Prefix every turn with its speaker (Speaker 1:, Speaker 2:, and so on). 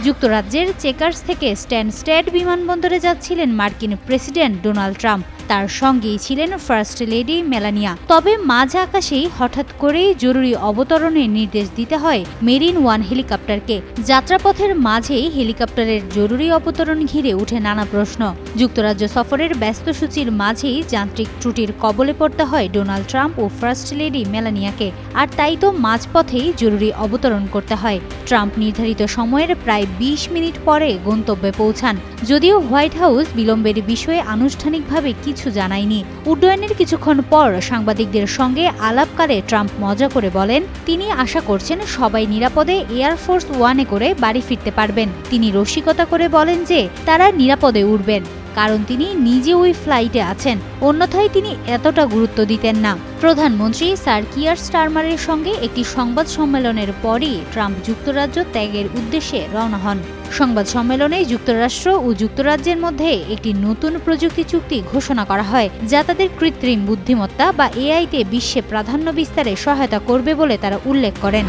Speaker 1: যুক্তরাজ্যের চেকার্স থেকে স্ট্যানস্টেড বিমানবন্দরে যাচ্ছিলেন মার্কিন প্রেসিডেন্ট ডোনাল্ড ট্রাম্প। তার সঙ্গেই ছিলেন ফার্স্ট লেডি মেলানিয়া। তবে মাঝ আকাশেই হঠাৎ করেই জরুরি অবতরণের নির্দেশ দিতে হয় মেরিন ওয়ান হেলিকপ্টারকে। যাত্রাপথের মাঝেই হেলিকপ্টারের জরুরি অবতরণ ঘিরে উঠে নানা প্রশ্ন। যুক্তরাজ্য সফরের ব্যস্ত সূচির মাঝেই যান্ত্রিক ত্রুটির কবলে পড়তে হয় ডোনাল্ড ট্রাম্প ও ফার্স্ট লেডি মেলানিয়াকে। আর তাই তো মাঝপথেই জরুরি অবতরণ করতে হয়। ট্রাম্প নির্ধারিত সময়ের প্রায় ২০ মিনিট পরে গন্তব্যে পৌঁছান। যদিও হোয়াইট হাউস বিলম্বের বিষয়ে আনুষ্ঠানিকভাবে কিছু জানায়নি। উড্ডয়নের কিছুক্ষণ পর সাংবাদিকদের সঙ্গে আলাপকালে ট্রাম্প মজা করে বলেন, তিনি আশা করছেন সবাই নিরাপদে এয়ারফোর্স ওয়ানে করে বাড়ি ফিরতে পারবেন। তিনি রসিকতা করে বলেন যে তারা নিরাপদে উড়বেন, কারণ তিনি নিজে ওই ফ্লাইটে আছেন। অন্যথায় তিনি এতটা গুরুত্ব দিতেন না। প্রধানমন্ত্রী স্যার কিয়ার স্টারমারের সঙ্গে একটি সংবাদ সম্মেলনের পরই ট্রাম্প যুক্তরাজ্য ত্যাগের উদ্দেশ্যে রওনা হন। সংবাদ সম্মেলনে যুক্তরাষ্ট্র ও যুক্তরাজ্যের মধ্যে একটি নতুন প্রযুক্তি চুক্তি ঘোষণা করা হয়, যা তাদের কৃত্রিম বুদ্ধিমত্তা বা এআইতে বিশ্বে প্রাধান্য বিস্তারে সহায়তা করবে বলে তারা উল্লেখ করেন।